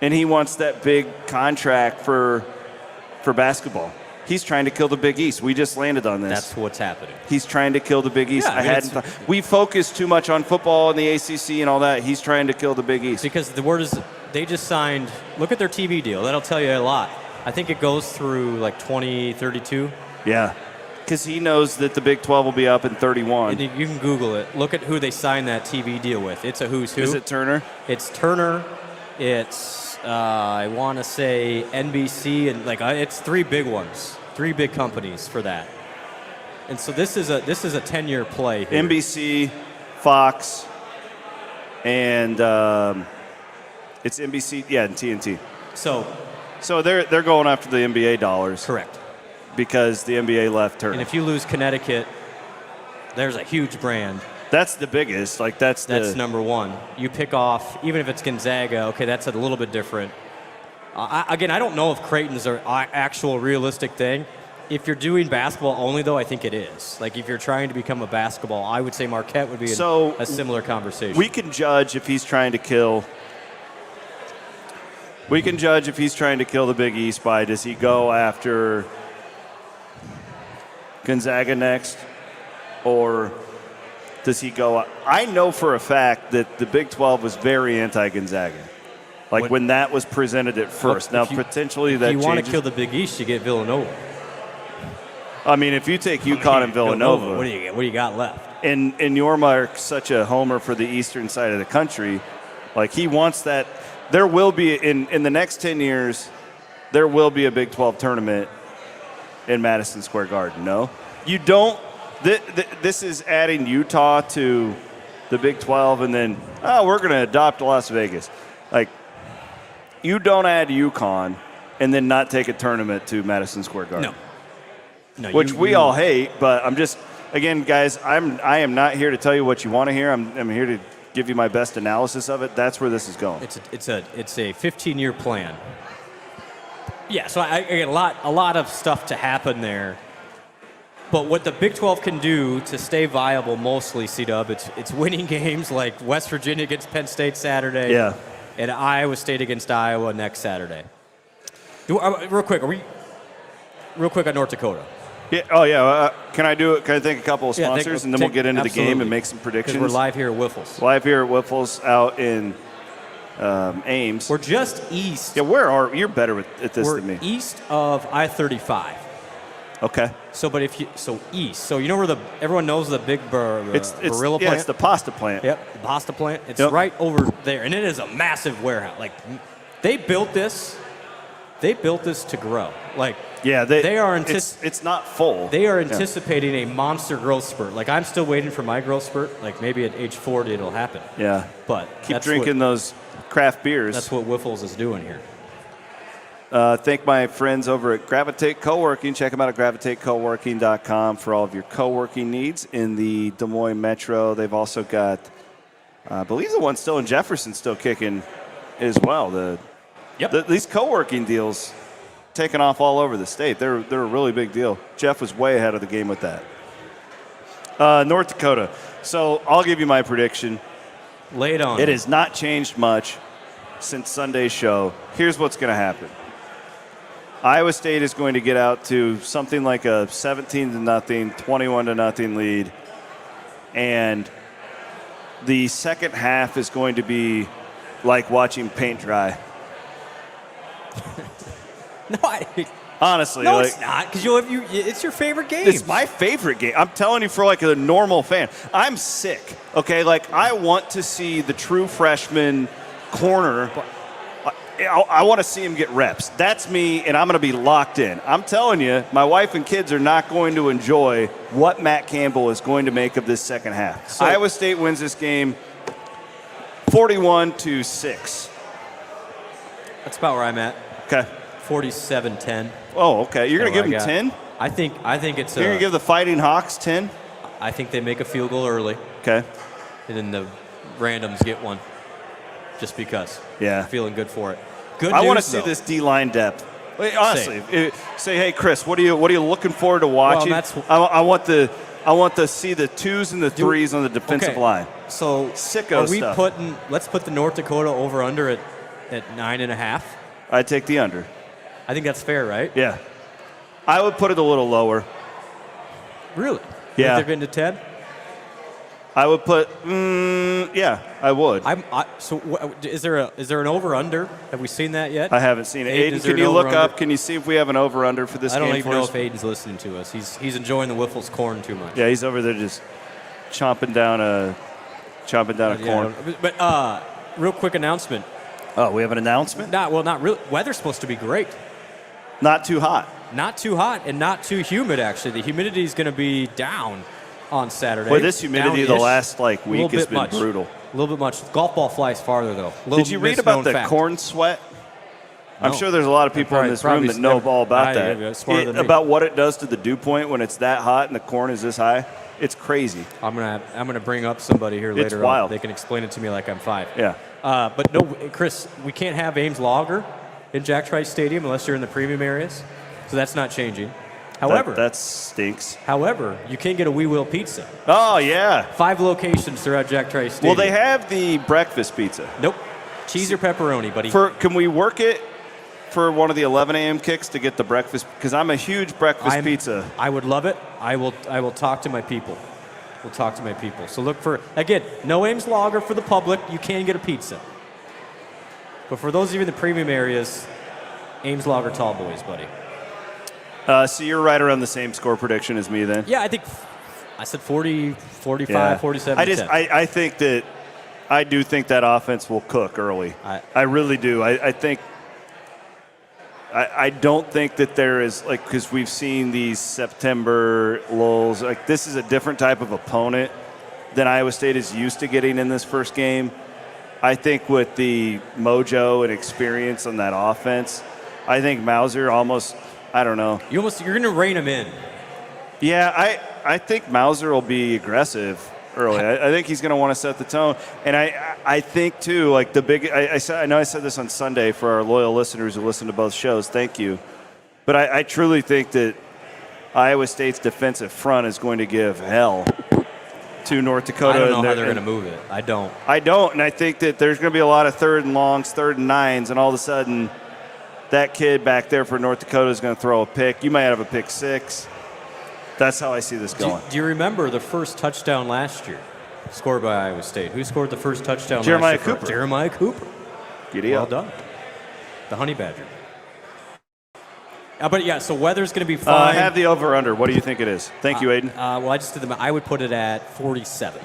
and he wants that big contract for basketball. He's trying to kill the Big East. We just landed on this. That's what's happening. He's trying to kill the Big East. Yeah, We focus too much on football and the ACC and all that. He's trying to kill the Big East. Because the word is they just signed, look at their TV deal. That'll tell you a lot. I think it goes through like 2032. Yeah. Because he knows that the Big 12 will be up in 31. And you can Google it. Look at who they signed that TV deal with. It's a who's who. Is it Turner? It's Turner. It's, I want to say NBC. And it's three big ones. Three big companies for that. And so this is a 10-year play here. NBC, Fox, and it's NBC, and TNT. So they're going after the NBA dollars. Correct. Because the NBA left Turner. And if you lose Connecticut, there's a huge brand. That's the biggest. That's number one. You pick off, even if it's Gonzaga, okay, that's a little bit different. I don't know if Creighton's an actual realistic thing. If you're doing basketball only, though, I think it is. Like, if you're trying to become a basketball, I would say Marquette would be a similar conversation. We can judge if he's trying to kill. We can judge if he's trying to kill the Big East by does he go after Gonzaga next, or does he go? I know for a fact that the Big 12 was very anti-Gonzaga. When that was presented at first. Now, potentially that changes. If you want to kill the Big East, you get Villanova. I mean, if you take UConn and Villanova. What do you get? What do you got left? And Yormark's such a homer for the eastern side of the country. He wants that. There will be, in the next 10 years, there will be a Big 12 tournament in Madison Square Garden. No? You don't. This is adding Utah to the Big 12, and then, we're going to adopt Las Vegas. You don't add UConn and then not take a tournament to Madison Square Garden. No, which we all hate, but I'm just, again, guys, I am not here to tell you what you want to hear. I'm here to give you my best analysis of it. That's where this is going. It's a 15-year plan. Yeah, so I get a lot of stuff to happen there. But what the Big 12 can do to stay viable, mostly, C-Dub, it's winning games like West Virginia against Penn State Saturday. Yeah. And Iowa State against Iowa next Saturday. Real quick on North Dakota. Yeah. Oh, yeah. Can I thank a couple of sponsors, and then we'll get into the game and make some predictions? We're live here at Wyffels. Live here at Wyffels out in Ames. We're just east. Yeah, you're better at this than me. We're east of I-35. Okay. East. So you know where everyone knows the big Barilla plant? Yeah, it's the pasta plant. Yep, the pasta plant. It's right over there, and it is a massive warehouse. They built this to grow. They are it's not full. They are anticipating a monster growth spurt. I'm still waiting for my growth spurt. Maybe at age 40 it'll happen. Yeah. But keep drinking those craft beers. That's what Wyffels is doing here. Thank my friends over at Gravitate Co-working. Check them out at gravitatecoworking.com for all of your co-working needs in the Des Moines Metro. They've also got, I believe the one still in Jefferson still kicking as well. These co-working deals taking off all over the state. They're a really big deal. Jeff was way ahead of the game with that. North Dakota. So I'll give you my prediction. Lay it on. It has not changed much since Sunday's show. Here's what's going to happen. Iowa State is going to get out to something like a 17-0, 21-0 lead. And the second half is going to be like watching paint dry. No, honestly. No, like, it's not, because it's your favorite game. It's my favorite game. I'm telling you, for like a normal fan. I'm sick, okay? Like, I want to see the true freshman corner. I want to see him get reps. That's me, and I'm going to be locked in. I'm telling you, my wife and kids are not going to enjoy what Matt Campbell is going to make of this second half. So, Iowa State wins this game 41-6. That's about where I'm at. Okay. 47-10. Oh, okay. You're going to give them 10? I think it's. You're going to give the Fighting Hawks 10? I think they make a field goal early. Okay. And then the randoms get one. Just because. Yeah. I'm feeling good for it. Good I news, want to see though. this D-line depth. Wait, honestly, say, hey, Chris, what are you looking forward to watching? Well, I want to see the 2s and the 3s on the defensive line. So sicko are we stuff. let's put the North Dakota over-under at 9.5? I'd take the under. I think that's fair, right? Yeah. I would put it a little lower. Really? Yeah. They're getting to 10? I would put, yeah, I would. Is there an over-under? Have we seen that yet? I haven't seen it. Aiden, Aiden, can you look up? Can you see if we have an over-under for this game? I don't even know if Aiden's listening to us. He's enjoying the Wyffels corn too much. Yeah, he's over there just chomping down a corn. But real quick announcement. Oh, we have an announcement? Not really. Weather's supposed to be great. Not too hot. Not too hot and not too humid, actually. The humidity is going to be down on Saturday. Boy, this humidity the last week has been much. brutal. A little bit much. Golf ball flies farther, though. Did you read about the corn sweat? No. I'm sure there's a lot of people in this room that know all about that. About what it does to the dew point when it's that hot and the corn is this high. It's crazy. I'm gonna bring up somebody here later. It's wild. They can explain it to me like I'm 5. Yeah. But no, Chris, we can't have Ames Lager in Jack Trice Stadium unless you're in the premium areas. So that's not changing. However, that stinks. However, you can get a We Will pizza. Oh, yeah. 5 locations throughout Jack Trice Stadium. Well, they have the breakfast pizza. Nope. Cheese or pepperoni, buddy. Can we work it for one of the 11 a.m. kicks to get the breakfast? Because I'm a huge breakfast pizza. I would love it. I will talk to my people. We'll talk to my people. So look for, again, no Ames Lager for the public. You can get a pizza. But for those of you in the premium areas, Ames Lager Tall Boys, buddy. So you're right around the same score prediction as me then? Yeah, I think I said 40, 45, 47. I do think that offense will cook early. I really do. I don't think that there is, because we've seen these September lulls. This is a different type of opponent than Iowa State is used to getting in this first game. I think with the mojo and experience on that offense, I think Mauser almost, I don't know. You're going to rein him in. Yeah, I think Mauser will be aggressive early. I think he's going to want to set the tone. And I think, too, I know I said this on Sunday for our loyal listeners who listen to both shows. Thank you. But I truly think that Iowa State's defensive front is going to give hell to North Dakota. I don't know how they're going to move it. I don't. And I think that there's going to be a lot of 3rd and longs, 3rd and 9s, and all of a sudden that kid back there for North Dakota is going to throw a pick. You might have a pick 6. That's how I see this going. Do you remember the first touchdown last year scored by Iowa State? Who scored the first touchdown Jeremiah last year? Cooper. Jeremiah Cooper. Giddy well up. done. The Honey Badger. But yeah, so weather's going to be fine. I have the over-under. What do you think it is? Thank you, Aiden. Well, I just did I would put it at 47.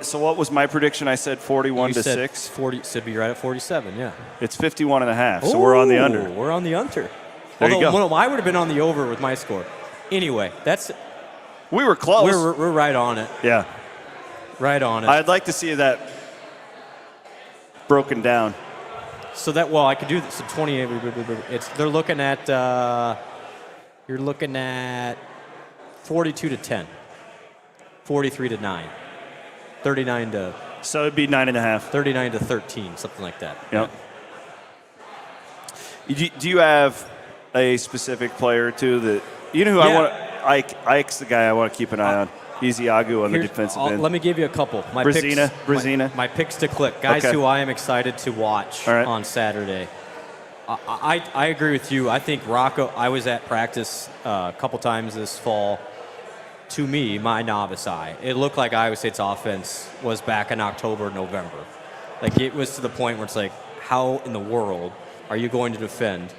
So what was my prediction? I said 41-6. 40. So be right at 47. Yeah. It's 51.5. So we're on the under. We're on the under. There you go. I would have been on the over with my score. Anyway, we were close. We're right on it. Yeah. Right on it. I'd like to see that broken down. So I could do this. So 28. They're looking at. You're looking at 42-10, 43-9, 39 to. So it'd be 9.5. 39 to 13, something like that. Yep. Yeah. Do you have a specific player too that? You know who I want? Ike's the guy I want to keep an eye on. Ezeagu on the defensive end. Let me give you a couple. Brazina. My picks to click. Guys who I am excited to watch on Saturday. I agree with you. I think Rocco, I was at practice a couple times this fall. To me, my novice eye, it looked like Iowa State's offense was back in October, November. Like, it was to the point where it's like, how in the world are you going to defend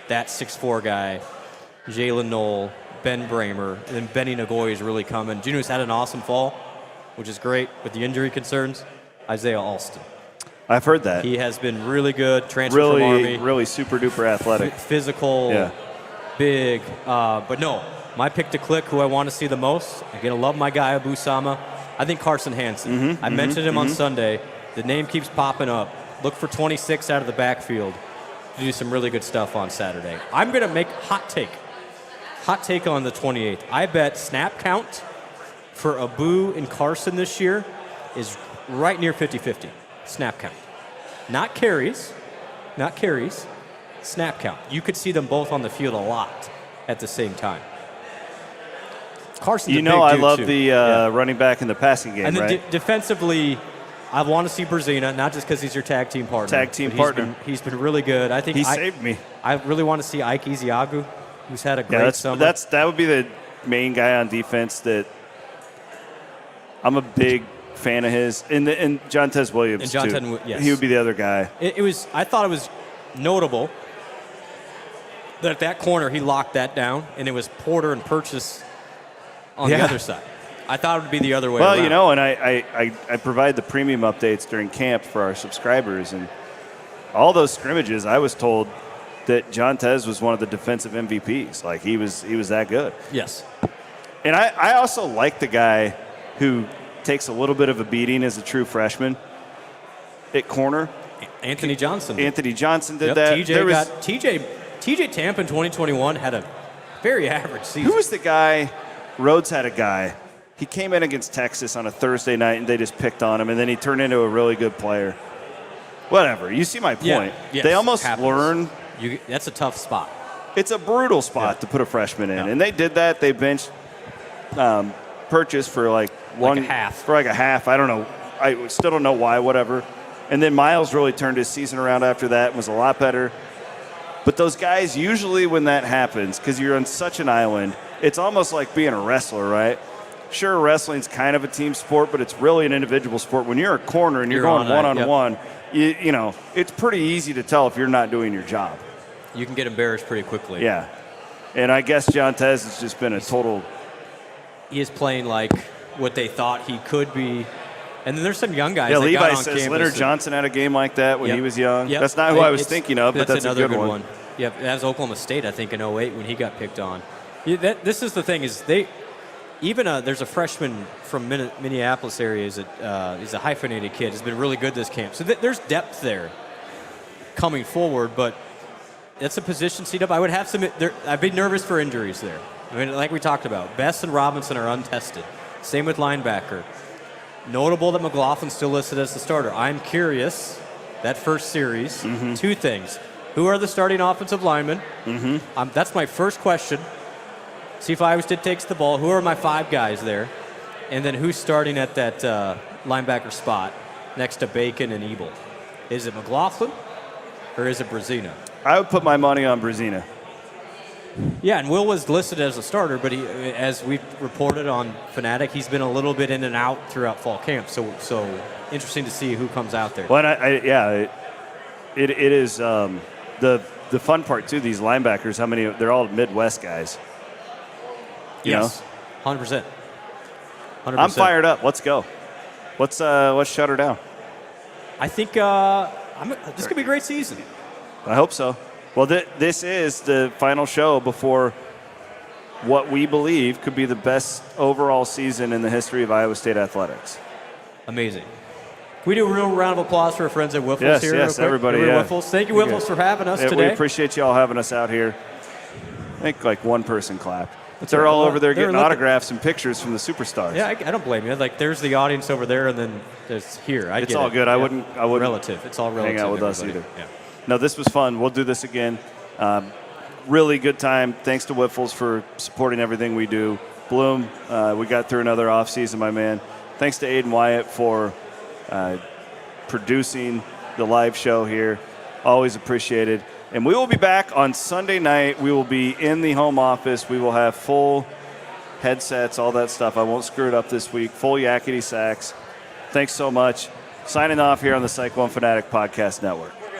that 6'4" guy, Jalen Knoll, Ben Bramer, and then Benny Nagoy is really coming. Do you know who's had an awesome fall, which is great with the injury concerns? Isaiah Alston. I've heard that. He has been really good, transferred from Army. Really super duper athletic. Physical, big. But no, my pick to click, who I want to see the most, I'm going to love my guy, Abu Sama. I think Carson Hansen. I mentioned him on Sunday. The name keeps popping up. Look for 26 out of the backfield to do some really good stuff on Saturday. I'm going to make hot take on the 28th. I bet snap count for Abu and Carson this year is right near 50-50. Snap count. Not carries, snap count. You could see them both on the field a lot at the same time. Carson's a big I dude love too. the running back in the passing game, and then right? Defensively, I want to see Brazina, not just because he's your tag team partner. He's been really good. I think he saved me. I really want to see Ike Ezeagu, who's had a great summer. That would be the main guy on defense that I'm a big fan of his. And John Tez Williams, too. Yes. He would be the other guy. I thought it was notable that at that corner he locked that down, and it was Porter and Purchase on the other side. I thought it would be the other way around. Well, and I provide the premium updates during camp for our subscribers, and all those scrimmages, I was told that John Tez was one of the defensive MVPs. Like, he was that good. Yes. And I also like the guy who takes a little bit of a beating as a true freshman at corner. Anthony Johnson. Anthony Johnson did that. TJ Tampa in 2021 had a very average season. Who was the guy? Rhodes had a guy. He came in against Texas on a Thursday night, and they just picked on him, and then he turned into a really good player. Whatever. You see my point. Yeah, yes, they almost happens. learn. That's a tough spot. It's a brutal spot to put a freshman in, and they did that. They benched Purchase for like a half. I don't know. I still don't know why. Whatever. And then Miles really turned his season around after that and was a lot better. But those guys, usually when that happens, because you're on such an island, it's almost like being a wrestler, right? Sure, wrestling's kind of a team sport, but it's really an individual sport. When you're a corner and you're going one-on-one, you know, it's pretty easy to tell if you're not doing your job. You can get embarrassed pretty quickly. Yeah. And I guess John Tez has just been a total... He is playing like what they thought he could be. And then there's some young guys that Levi got on says campus. Leonard Johnson had a game like that when he was young. Yep. That's not who I was thinking of, but that's another a good one. Yeah, that was Oklahoma State, I think, in 08 when he got picked on. This is the thing is there's a freshman from Minneapolis area. He's a hyphenated kid. He's been really good this camp. So there's depth there coming forward, but that's a position seat up. I would have some. I'd be nervous for injuries there. I mean, like we talked about, Bess and Robinson are untested. Same with linebacker. Notable that McLaughlin's still listed as the starter. I'm curious, that first series, two things. Who are the starting offensive linemen? That's my first question. See if Iowa State takes the ball. Who are my five guys there? And then who's starting at that linebacker spot next to Bacon and Ebel? Is it McLaughlin or is it Brazina? I would put my money on Brazina. Yeah, and Will was listed as a starter, but he, as we reported on Fanatic, he's been a little bit in and out throughout fall camp. So interesting to see who comes out there. Well, it is the fun part too. These linebackers, how many? They're all Midwest guys. Yes, 100%. I'm fired up. Let's go. Let's shut her down. I think this could be a great season. I hope so. Well, this is the final show before what we believe could be the best overall season in the history of Iowa State athletics. Amazing. Can we do a real round of applause for our friends at Wyffels here? Yes, everybody. Wyffels. Thank you, Wyffels, for having us today. We appreciate you all having us out here. I think like one person clapped. They're all over there getting autographs and pictures from the superstars. Yeah, I don't blame you. Like, there's the audience over there, and then there's here. It's all good. I wouldn't relative. It's all relative. Hang out with us either. Yeah. No, this was fun. We'll do this again. Really good time. Thanks to Wyffels for supporting everything we do. Blum, we got through another off season, my man. Thanks to Aiden Wyatt for producing the live show here. Always appreciated. And we will be back on Sunday night. We will be in the home office. We will have full headsets, all that stuff. I won't screw it up this week. Full yakety sacks. Thanks so much. Signing off here on the Cyclone Fanatic Podcast Network.